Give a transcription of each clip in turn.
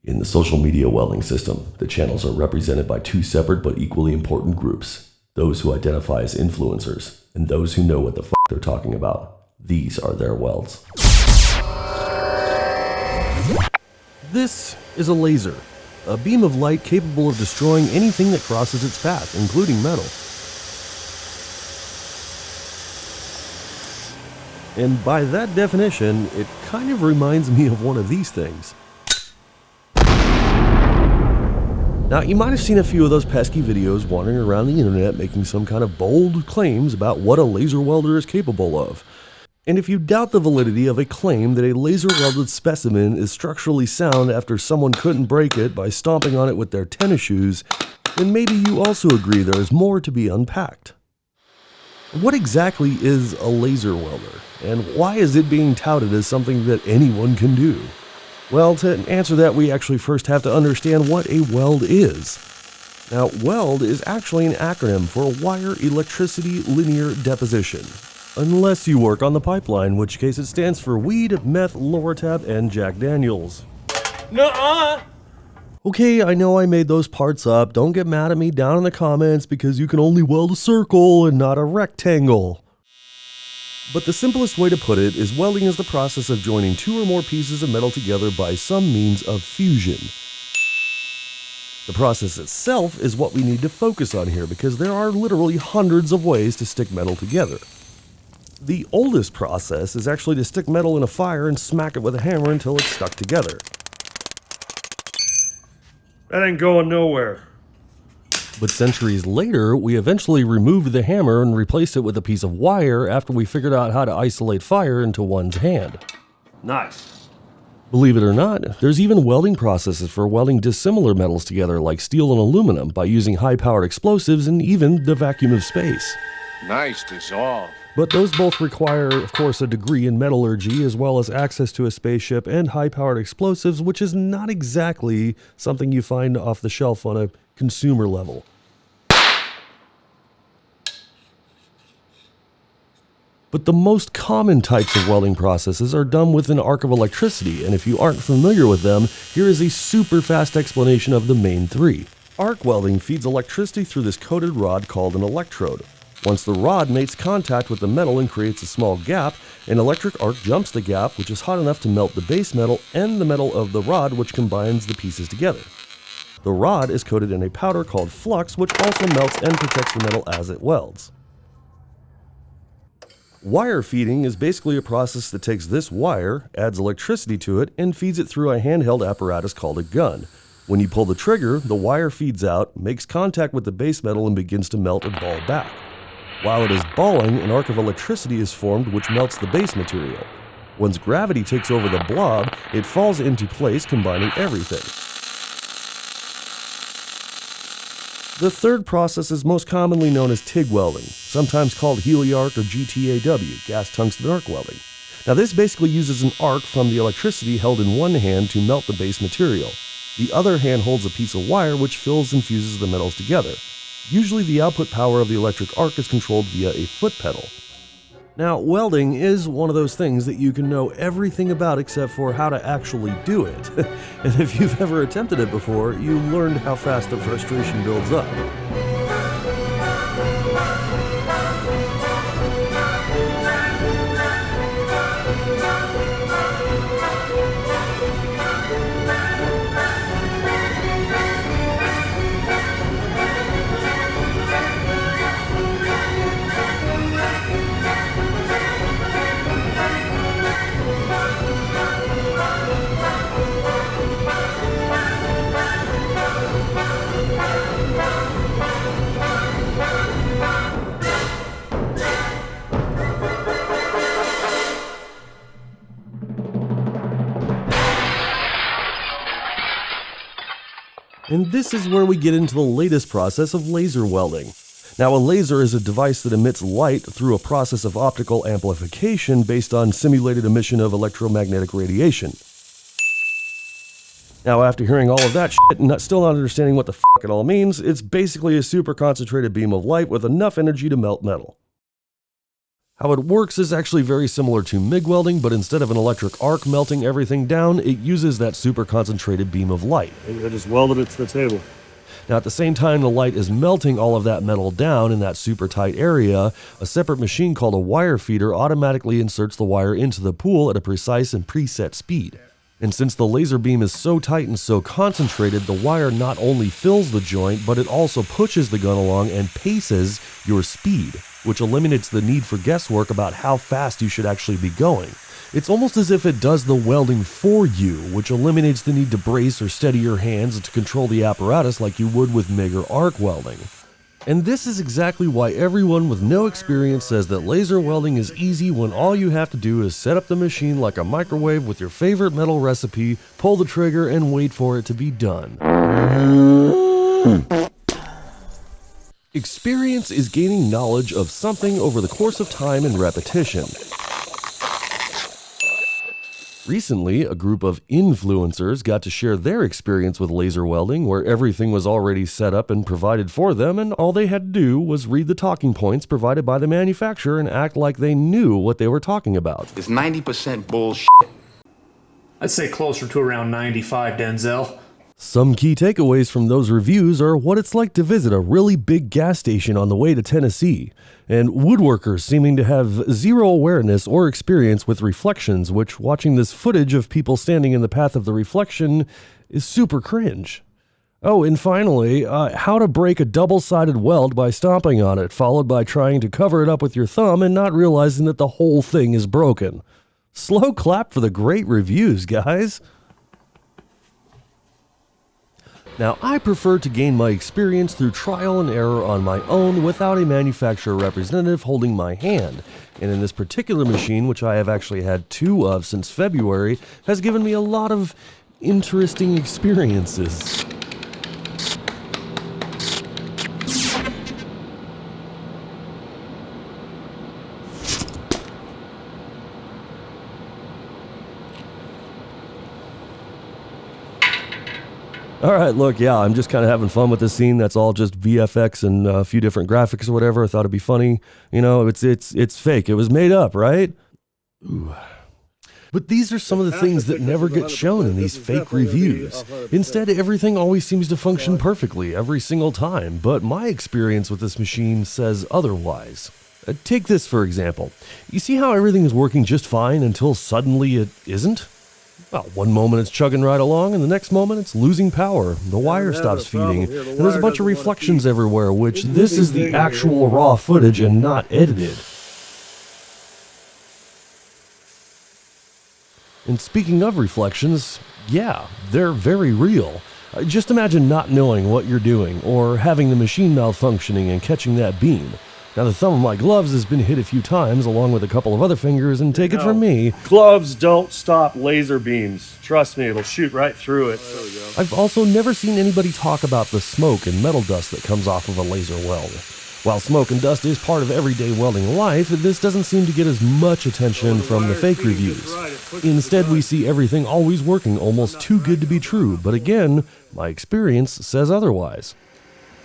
In the social media welding system, the channels are represented by two separate but equally important groups: those who identify as influencers and those who know what the fuck they're talking about. These are their welds. This is a laser, a beam of light capable of destroying anything that crosses its path, including metal. And by that definition, it kind of reminds me of one of these things. Now, you might have seen a few of those pesky videos wandering around the internet making some kind of bold claims about what a laser welder is capable of. And if you doubt the validity of a claim that a laser welded specimen is structurally sound after someone couldn't break it by stomping on it with their tennis shoes, then maybe you also agree there is more to be unpacked. What exactly is a laser welder, and why is it being touted as something that anyone can do? Well, to answer that, we actually first have to understand what a weld is. Now, weld is actually an acronym for wire electricity linear deposition. Unless you work on the pipeline, in which case it stands for weed, meth, Loratab, and Jack Daniels. Nuh-uh! Okay, I know I made those parts up. Don't get mad at me down in the comments because you can only weld a circle and not a rectangle. But the simplest way to put it is welding is the process of joining two or more pieces of metal together by some means of fusion. The process itself is what we need to focus on here because there are literally hundreds of ways to stick metal together. The oldest process is actually to stick metal in a fire and smack it with a hammer until it's stuck together. That ain't going nowhere. But centuries later, we eventually removed the hammer and replaced it with a piece of wire after we figured out how to isolate fire into one's hand. Nice. Believe it or not, there's even welding processes for welding dissimilar metals together like steel and aluminum by using high-powered explosives and even the vacuum of space. Nice dissolve. But those both require, of course, a degree in metallurgy as well as access to a spaceship and high-powered explosives, which is not exactly something you find off the shelf on a consumer level. But the most common types of welding processes are done with an arc of electricity, and if you aren't familiar with them, here is a super fast explanation of the main three. Arc welding feeds electricity through this coated rod called an electrode. Once the rod makes contact with the metal and creates a small gap, an electric arc jumps the gap, which is hot enough to melt the base metal and the metal of the rod, which combines the pieces together. The rod is coated in a powder called flux, which also melts and protects the metal as it welds. Wire feeding is basically a process that takes this wire, adds electricity to it, and feeds it through a handheld apparatus called a gun. When you pull the trigger, the wire feeds out, makes contact with the base metal, and begins to melt and ball back. While it is balling, an arc of electricity is formed which melts the base material. Once gravity takes over the blob, it falls into place, combining everything. The third process is most commonly known as TIG Welding, sometimes called heliarc or GTAW, gas tungsten arc welding. Now this basically uses an arc from the electricity held in one hand to melt the base material. The other hand holds a piece of wire which fills and fuses the metals together. Usually the output power of the electric arc is controlled via a foot pedal. Now, welding is one of those things that you can know everything about except for how to actually do it. And if you've ever attempted it before, you learned how fast the frustration builds up. And this is where we get into the latest process of laser welding. Now, a laser is a device that emits light through a process of optical amplification based on simulated emission of electromagnetic radiation. Now, after hearing all of that shit and still not understanding what the fuck it all means, it's basically a super concentrated beam of light with enough energy to melt metal. How it works is actually very similar to MIG welding, but instead of an electric arc melting everything down, it uses that super concentrated beam of light. I just welded it to the table. Now at the same time the light is melting all of that metal down in that super tight area, a separate machine called a wire feeder automatically inserts the wire into the pool at a precise and preset speed. And since the laser beam is so tight and so concentrated, the wire not only fills the joint, but it also pushes the gun along and paces your speed, which eliminates the need for guesswork about how fast you should actually be going. It's almost as if it does the welding for you, which eliminates the need to brace or steady your hands to control the apparatus like you would with MIG or arc welding. And this is exactly why everyone with no experience says that laser welding is easy when all you have to do is set up the machine like a microwave with your favorite metal recipe, pull the trigger, and wait for it to be done. Experience is gaining knowledge of something over the course of time and repetition. Recently, a group of influencers got to share their experience with laser welding, where everything was already set up and provided for them, and all they had to do was read the talking points provided by the manufacturer and act like they knew what they were talking about. It's 90% bullshit. I'd say closer to around 95, Denzel. Some key takeaways from those reviews are what it's like to visit a really big gas station on the way to Tennessee, and woodworkers seeming to have zero awareness or experience with reflections, which watching this footage of people standing in the path of the reflection is super cringe. Oh, and finally, how to break a double-sided weld by stomping on it, followed by trying to cover it up with your thumb and not realizing that the whole thing is broken. Slow clap for the great reviews, guys. Now, I prefer to gain my experience through trial and error on my own without a manufacturer representative holding my hand. And in this particular machine, which I have actually had 2 of since February, has given me a lot of interesting experiences. All right, look, yeah, I'm just kind of having fun with this scene. That's all just VFX and a few different graphics or whatever. I thought it'd be funny. You know, it's fake. It was made up, right? Ooh. But these are some of the things that never get shown in these fake reviews. Instead, everything always seems to function perfectly every single time. But my experience with this machine says otherwise. Take this, for example. You see how everything is working just fine until suddenly it isn't? Well, one moment it's chugging right along, and the next moment it's losing power. The wire stops feeding, and there's a bunch of reflections everywhere, which this is the actual raw footage and not edited. And speaking of reflections, yeah, they're very real. Just imagine not knowing what you're doing, or having the machine malfunctioning and catching that beam. Now, the thumb of my gloves has been hit a few times, along with a couple of other fingers, and take it from me, gloves don't stop laser beams. Trust me, it'll shoot right through it. There we go. I've also never seen anybody talk about the smoke and metal dust that comes off of a laser weld. While smoke and dust is part of everyday welding life, this doesn't seem to get as much attention from the fake reviews. Instead, we see everything always working almost too good to be true, but again, my experience says otherwise.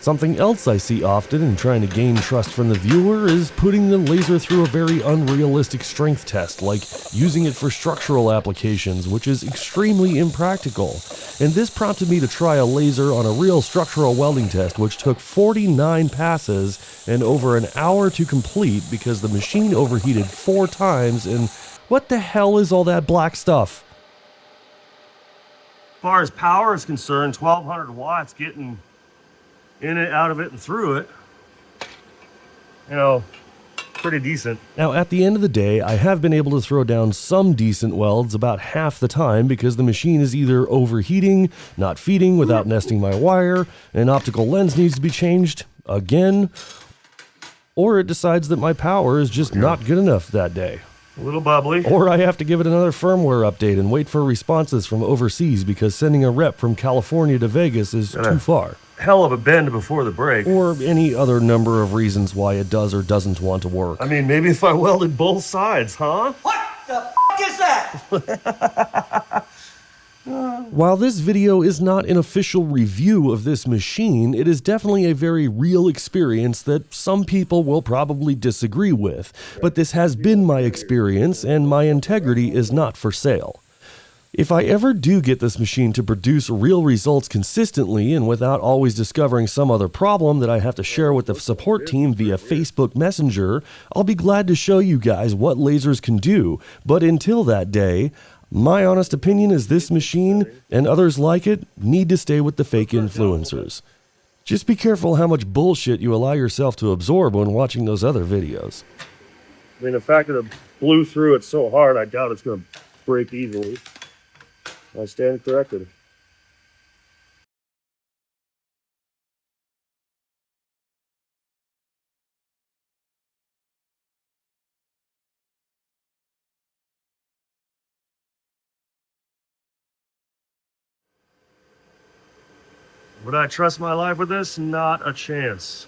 Something else I see often in trying to gain trust from the viewer is putting the laser through a very unrealistic strength test, like using it for structural applications, which is extremely impractical. And this prompted me to try a laser on a real structural welding test, which took 49 passes and over an hour to complete because the machine overheated 4 times, and what the hell is all that black stuff? As far as power is concerned, 1200 watts getting in it, out of it, and through it, you know, pretty decent. Now, at the end of the day, I have been able to throw down some decent welds about half the time because the machine is either overheating, not feeding without nesting my wire, an optical lens needs to be changed again, or it decides that my power is just not good enough that day. A little bubbly. Or I have to give it another firmware update and wait for responses from overseas because sending a rep from California to Vegas is too far. Hell of a bend before the break. Or any other number of reasons why it does or doesn't want to work. I mean, maybe if I welded both sides, huh? What the f*** is that? While this video is not an official review of this machine, it is definitely a very real experience that some people will probably disagree with, but this has been my experience and my integrity is not for sale. If I ever do get this machine to produce real results consistently and without always discovering some other problem that I have to share with the support team via Facebook Messenger, I'll be glad to show you guys what lasers can do, but until that day, my honest opinion is this machine, and others like it, need to stay with the fake influencers. Just be careful how much bullshit you allow yourself to absorb when watching those other videos. I mean, the fact that it blew through it so hard, I doubt it's going to break easily. I stand corrected. Would I trust my life with this? Not a chance.